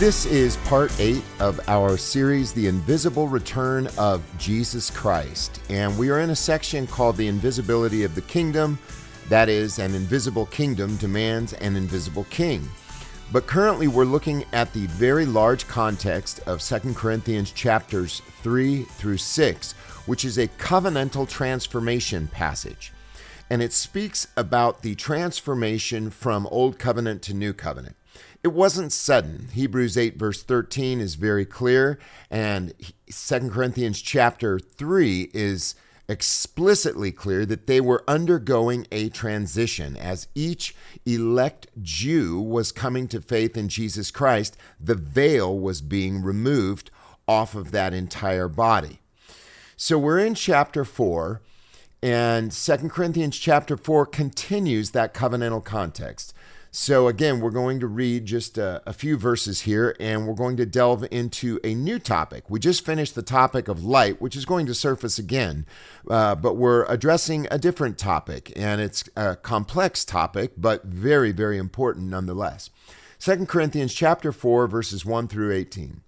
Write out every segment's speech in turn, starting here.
This is part 8 of our series, The Invisible Return of Jesus Christ. And we are in a section called The Invisibility of the Kingdom. That is, an invisible kingdom demands an invisible king. But currently we're looking at the very large context of 2 Corinthians chapters 3 through 6, which is a covenantal transformation passage. And it speaks about the transformation from Old Covenant to New Covenant. It wasn't sudden. Hebrews 8 verse 13 is very clear, and 2 Corinthians chapter 3 is explicitly clear that they were undergoing a transition. As each elect Jew was coming to faith in Jesus Christ, the veil was being removed off of that entire body. So we're in chapter 4, and 2 Corinthians chapter 4 continues that covenantal context. So again, we're going to read just a few verses here, and we're going to delve into a new topic. We just finished the topic of light, which is going to surface again, but we're addressing a different topic, and it's a complex topic, but very, very important nonetheless. 2 Corinthians chapter 4, verses 1 through 18.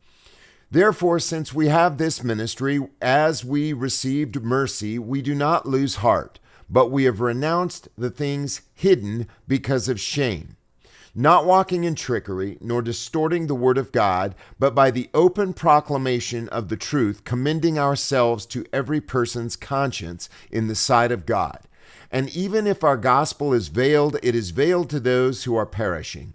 Therefore, since we have this ministry, as we received mercy, we do not lose heart, but we have renounced the things hidden because of shame, not walking in trickery, nor distorting the word of God, but by the open proclamation of the truth, commending ourselves to every person's conscience in the sight of God. And even if our gospel is veiled, it is veiled to those who are perishing,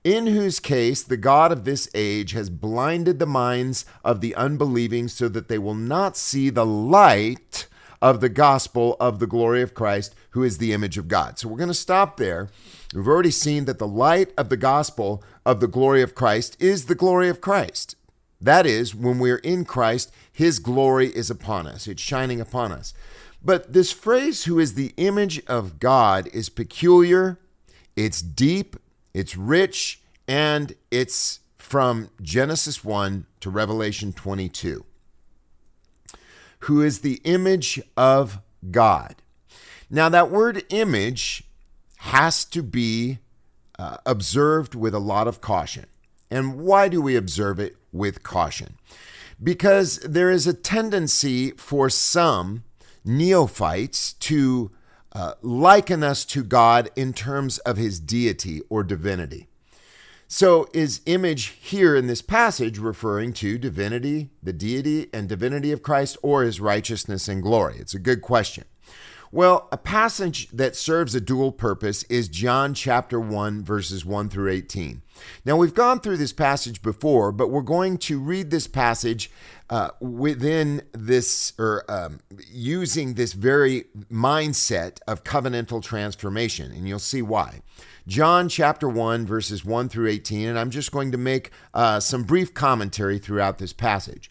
in whose case the God of this age has blinded the minds of the unbelieving so that they will not see the light of the gospel of the glory of Christ, who is the image of God. So we're going to stop there. We've already seen that the light of the gospel of the glory of Christ is the glory of Christ. That is, when we're in Christ, his glory is upon us. It's shining upon us. But this phrase, who is the image of God, is peculiar, it's deep, it's rich, and it's from Genesis 1 to Revelation 22. Who is the image of God. Now, that word image has to be observed with a lot of caution. And why do we observe it with caution? Because there is a tendency for some neophytes to liken us to God in terms of his deity or divinity. So is image here in this passage referring to divinity, the deity and divinity of Christ, or his righteousness and glory? It's a good question. Well, a passage that serves a dual purpose is John chapter 1, verses 1 through 18. Now, we've gone through this passage before, but we're going to read this passage within this, using this very mindset of covenantal transformation, and you'll see why. John chapter 1, verses 1 through 18, and I'm just going to make some brief commentary throughout this passage.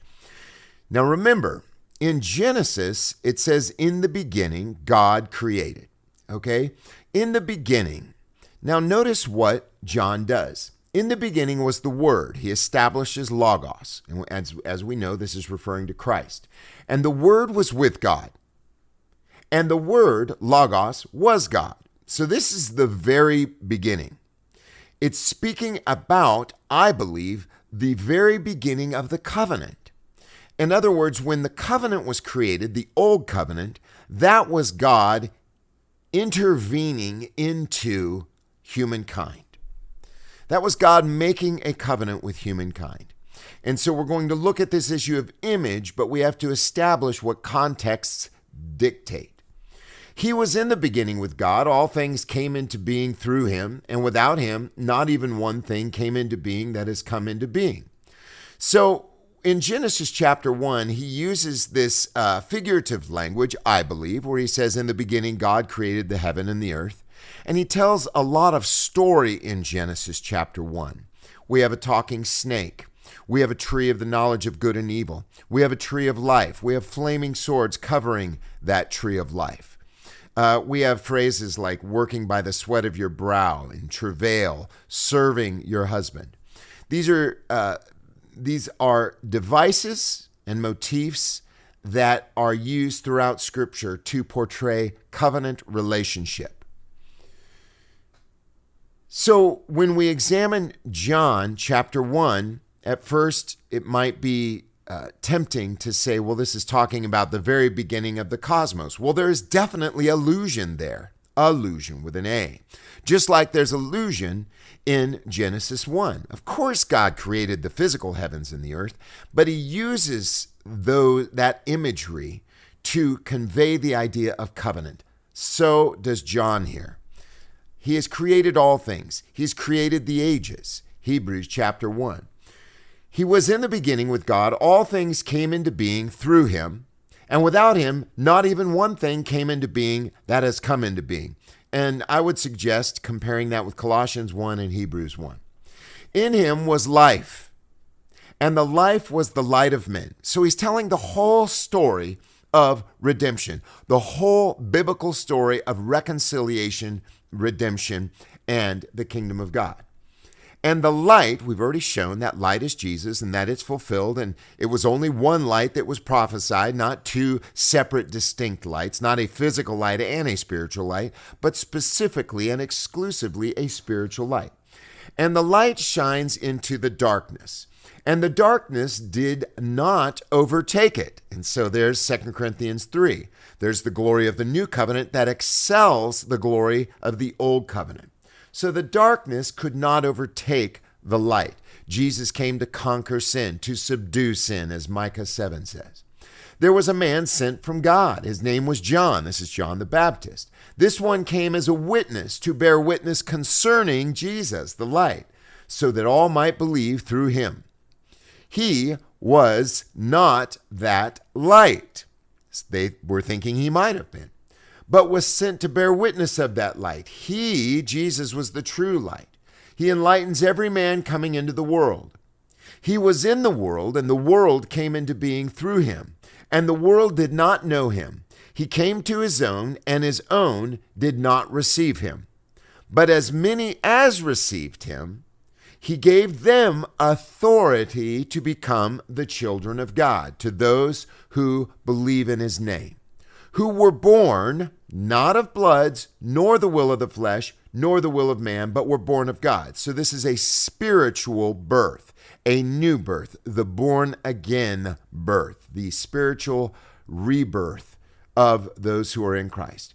Now, remember, in Genesis, it says, in the beginning, God created. Okay? In the beginning. Now, notice what John does. In the beginning was the Word. He establishes Logos. And as we know, this is referring to Christ. And the Word was with God. And the Word, Logos, was God. So this is the very beginning. It's speaking about, I believe, the very beginning of the covenant. In other words, when the covenant was created, the old covenant, that was God intervening into humankind. That was God making a covenant with humankind. And so we're going to look at this issue of image, but we have to establish what contexts dictate. He was in the beginning with God. All things came into being through him, and without him, not even one thing came into being that has come into being. So in Genesis chapter 1, he uses this figurative language, I believe, where he says, in the beginning, God created the heaven and the earth. And he tells a lot of story in Genesis chapter 1. We have a talking snake. We have a tree of the knowledge of good and evil. We have a tree of life. We have flaming swords covering that tree of life. We have phrases like working by the sweat of your brow, in travail, serving your husband. These are devices and motifs that are used throughout Scripture to portray covenant relationship. So when we examine John chapter 1, at first it might be tempting to say, well, this is talking about the very beginning of the cosmos. Well, there is definitely allusion there. Allusion with an A. Just like there's allusion in Genesis 1. Of course, God created the physical heavens and the earth, but he uses that imagery to convey the idea of covenant. So does John here. He has created all things. He's created the ages. Hebrews chapter 1. He was in the beginning with God. All things came into being through him. And without him, not even one thing came into being that has come into being. And I would suggest comparing that with Colossians 1 and Hebrews 1. In him was life, and the life was the light of men. So he's telling the whole story of redemption, the whole biblical story of reconciliation, redemption, and the kingdom of God. And the light, we've already shown that light is Jesus and that it's fulfilled. And it was only one light that was prophesied, not two separate distinct lights, not a physical light and a spiritual light, but specifically and exclusively a spiritual light. And the light shines into the darkness. And the darkness did not overtake it. And so there's 2 Corinthians 3. There's the glory of the new covenant that excels the glory of the old covenant. So the darkness could not overtake the light. Jesus came to conquer sin, to subdue sin, as Micah 7 says. There was a man sent from God. His name was John. This is John the Baptist. This one came as a witness to bear witness concerning Jesus, the light, so that all might believe through him. He was not that light. They were thinking he might have been, but was sent to bear witness of that light. He, Jesus, was the true light. He enlightens every man coming into the world. He was in the world, and the world came into being through him, and the world did not know him. He came to his own, and his own did not receive him. But as many as received him, he gave them authority to become the children of God, to those who believe in his name, who were born not of bloods, nor the will of the flesh, nor the will of man, but were born of God. So this is a spiritual birth, a new birth, the born again birth, the spiritual rebirth of those who are in Christ.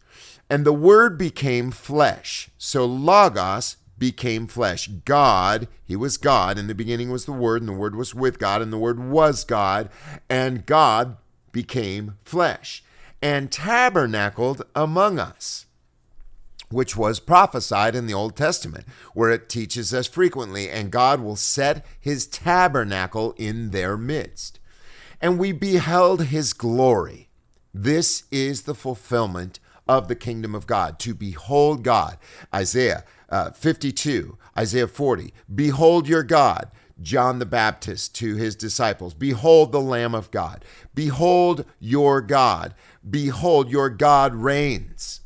And the word became flesh. So logos became flesh. God, he was God. In the beginning was the Word, and the Word was with God, and the Word was God, and God became flesh and tabernacled among us, which was prophesied in the Old Testament, where it teaches us frequently, and God will set his tabernacle in their midst. And we beheld his glory. This is the fulfillment of the kingdom of God, to behold God. Isaiah 52, Isaiah 40, behold your God. John the Baptist to his disciples, behold the Lamb of God. Behold your God. Behold, your God reigns.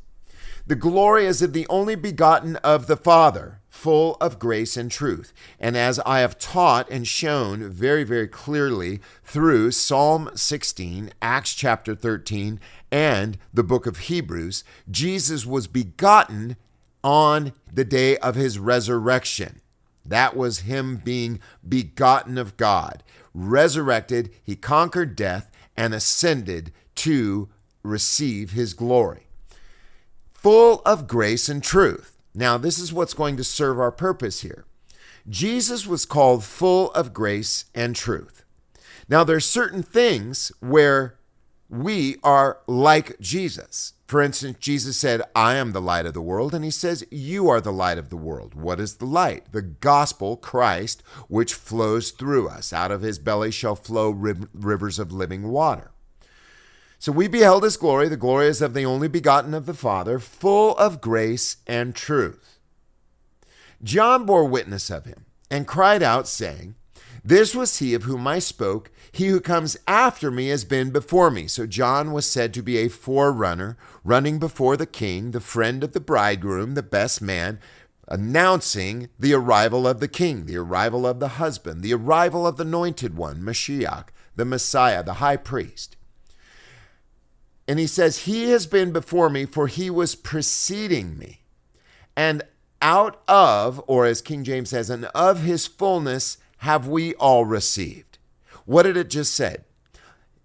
The glory is of the only begotten of the Father, full of grace and truth. And as I have taught and shown very, very clearly through Psalm 16, Acts chapter 13, and the book of Hebrews, Jesus was begotten on the day of his resurrection. That was him being begotten of God. Resurrected, he conquered death and ascended to receive his glory. Full of grace and truth. Now, this is what's going to serve our purpose here. Jesus was called full of grace and truth. Now, there's certain things where we are like Jesus. For instance, Jesus said, I am the light of the world. And he says, you are the light of the world. What is the light? The gospel, Christ, which flows through us. Out of his belly shall flow rivers of living water. So we beheld his glory. The glory is of the only begotten of the Father, full of grace and truth. John bore witness of him and cried out, saying, this was he of whom I spoke. He who comes after me has been before me. So John was said to be a forerunner, running before the king, the friend of the bridegroom, the best man, announcing the arrival of the king, the arrival of the husband, the arrival of the anointed one, Mashiach, the Messiah, the high priest. And he says, he has been before me, for he was preceding me. And out of, or as King James says, and of his fullness have we all received. What did it just say?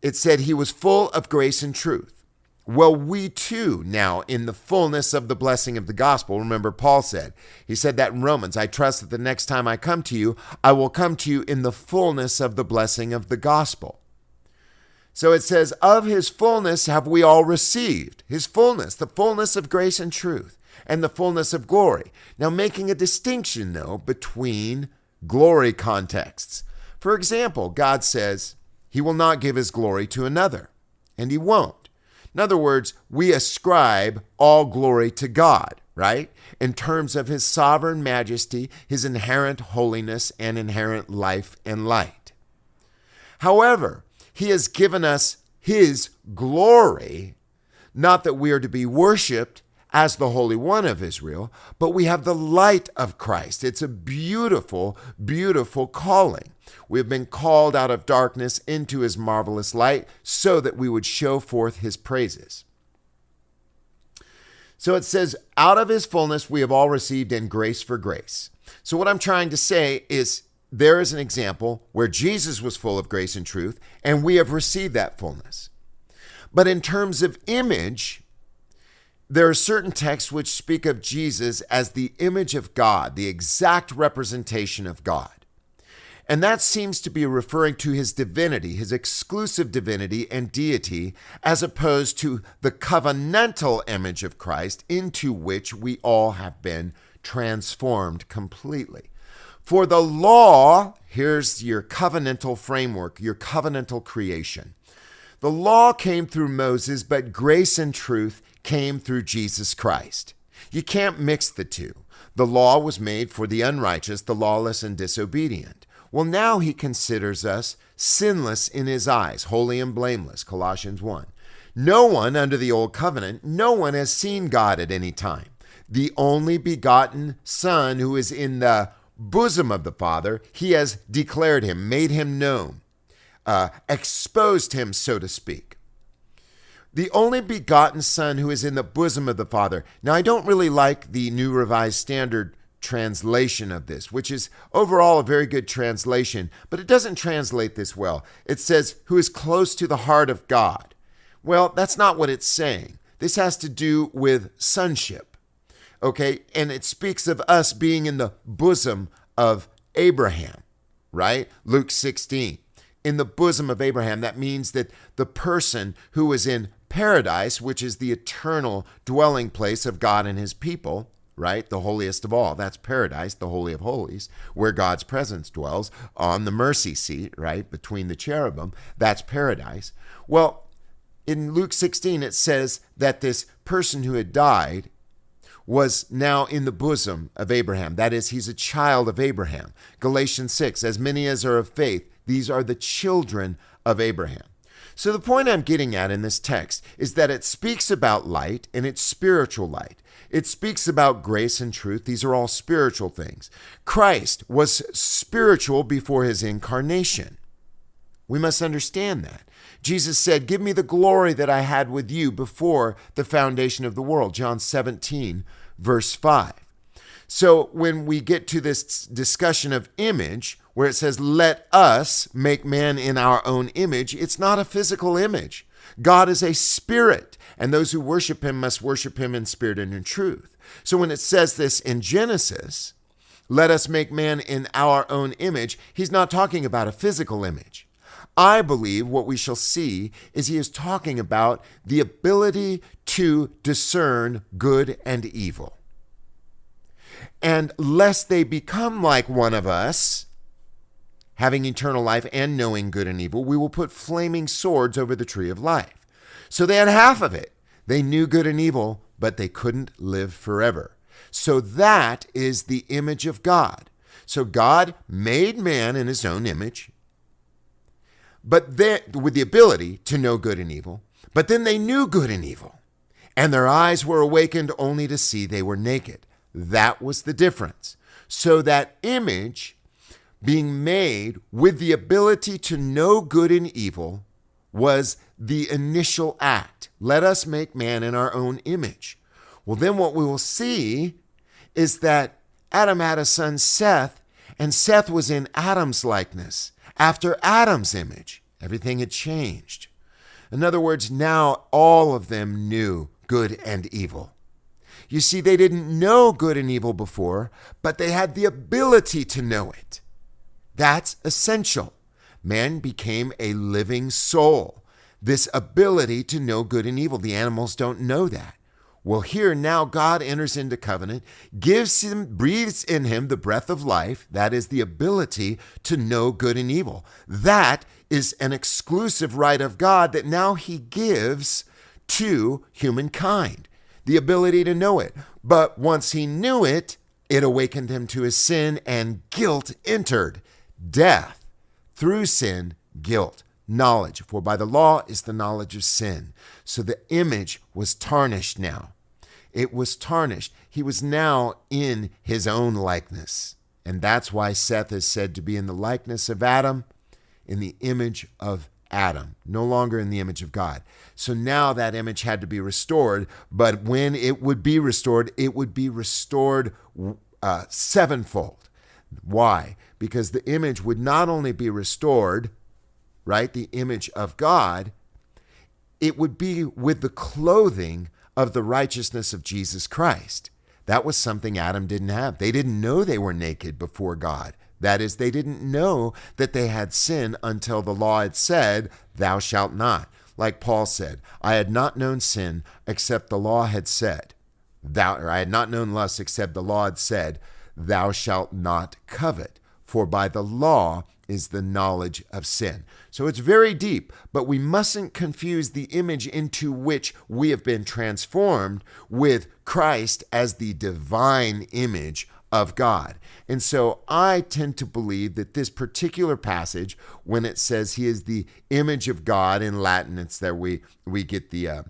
It said he was full of grace and truth. Well, we too now in the fullness of the blessing of the gospel. Remember, Paul said, he said that in Romans, I trust that the next time I come to you, I will come to you in the fullness of the blessing of the gospel. So it says, of his fullness have we all received. His fullness, the fullness of grace and truth, and the fullness of glory. Now making a distinction, though, between glory contexts. For example, God says he will not give his glory to another, and he won't. In other words, we ascribe all glory to God, right? In terms of his sovereign majesty, his inherent holiness, and inherent life and light. However, he has given us his glory, not that we are to be worshiped as the Holy One of Israel, but we have the light of Christ. It's a beautiful, beautiful calling. We have been called out of darkness into his marvelous light so that we would show forth his praises. So it says, out of his fullness we have all received in grace for grace. So what I'm trying to say is there is an example where Jesus was full of grace and truth, and we have received that fullness. But in terms of image, there are certain texts which speak of Jesus as the image of God, the exact representation of God. And that seems to be referring to his divinity, his exclusive divinity and deity, as opposed to the covenantal image of Christ into which we all have been transformed completely. For the law, here's your covenantal framework, your covenantal creation. The law came through Moses, but grace and truth came through Jesus Christ. You can't mix the two. The law was made for the unrighteous, the lawless, and disobedient. Well, now he considers us sinless in his eyes, holy and blameless, Colossians 1. No one under the old covenant, no one has seen God at any time. The only begotten Son who is in the bosom of the Father, he has declared him, made him known, exposed him, so to speak. The only begotten Son who is in the bosom of the Father. Now, I don't really like the New Revised Standard translation of this, which is overall a very good translation, but it doesn't translate this well. It says, who is close to the heart of God. Well, that's not what it's saying. This has to do with sonship, okay? And it speaks of us being in the bosom of Abraham, right? Luke 16. In the bosom of Abraham, that means that the person who was in paradise, which is the eternal dwelling place of God and his people, right? The holiest of all. That's paradise, the holy of holies, where God's presence dwells on the mercy seat, right? Between the cherubim. That's paradise. Well, in Luke 16, it says that this person who had died was now in the bosom of Abraham. That is, he's a child of Abraham. Galatians 6, as many as are of faith, these are the children of Abraham. So the point I'm getting at in this text is that it speaks about light, and it's spiritual light. It speaks about grace and truth. These are all spiritual things. Christ was spiritual before his incarnation. We must understand that. Jesus said, give me the glory that I had with you before the foundation of the world. John 17, verse 5. So when we get to this discussion of image, where it says, let us make man in our own image, it's not a physical image. God is a spirit, and those who worship him must worship him in spirit and in truth. So when it says this in Genesis, let us make man in our own image, he's not talking about a physical image. I believe what we shall see is he is talking about the ability to discern good and evil. And lest they become like one of us, having eternal life and knowing good and evil, we will put flaming swords over the tree of life. So they had half of it. They knew good and evil, but they couldn't live forever. So that is the image of God. So God made man in his own image, but then with the ability to know good and evil. But then they knew good and evil, and their eyes were awakened only to see they were naked. That was the difference. So that image being made with the ability to know good and evil was the initial act. Let us make man in our own image. Well, then what we will see is that Adam had a son, Seth, and Seth was in Adam's likeness, after Adam's image. Everything had changed. In other words, now all of them knew good and evil. You see, they didn't know good and evil before, but they had the ability to know it. That's essential. Man became a living soul. This ability to know good and evil. The animals don't know that. Well, here now God enters into covenant, breathes in him the breath of life. That is the ability to know good and evil. That is an exclusive right of God that now he gives to humankind, the ability to know it. But once he knew it, it awakened him to his sin, and guilt entered. Death through sin, guilt. Knowledge, for by the law is the knowledge of sin. So the image was tarnished now. It was tarnished. He was now in his own likeness. And that's why Seth is said to be in the likeness of Adam, in the image of Adam, no longer in the image of God. So now that image had to be restored, but when it would be restored sevenfold. Why? Because the image would not only be restored, right, the image of God, it would be with the clothing of the righteousness of Jesus Christ. That was something Adam didn't have. They didn't know they were naked before God. That is, they didn't know that they had sin until the law had said, thou shalt not. Like Paul said, I had not known sin except the law had said, I had not known lust except the law had said, thou shalt not covet. For by the law is the knowledge of sin. So it's very deep, but we mustn't confuse the image into which we have been transformed with Christ as the divine image of God. And so I tend to believe that this particular passage, when it says he is the image of God, in Latin, it's there we get the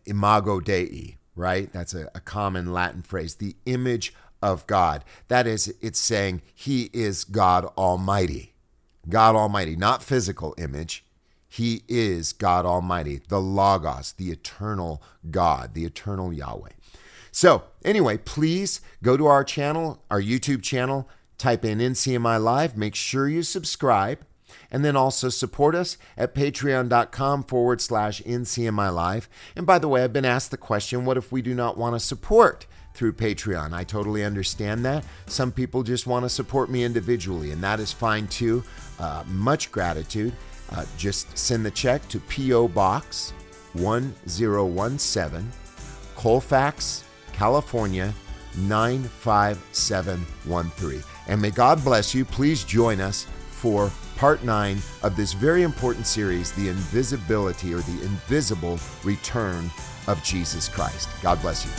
imago Dei, right? That's a common Latin phrase, the image of God. That is, it's saying he is God Almighty. God Almighty, not physical image. He is God Almighty, the Logos, the eternal God, the eternal Yahweh. So anyway, please go to our channel, our YouTube channel, type in NCMI Live, make sure you subscribe, and then also support us at patreon.com/NCMI Live. And by the way, I've been asked the question, what if we do not want to support through Patreon? I totally understand that. Some people just want to support me individually, and that is fine too. Much gratitude. Just send the check to P.O. Box 1017, Colfax, California 95713. And may God bless you. Please join us for part 9 of this very important series, the invisibility or the invisible return of Jesus Christ. God bless you.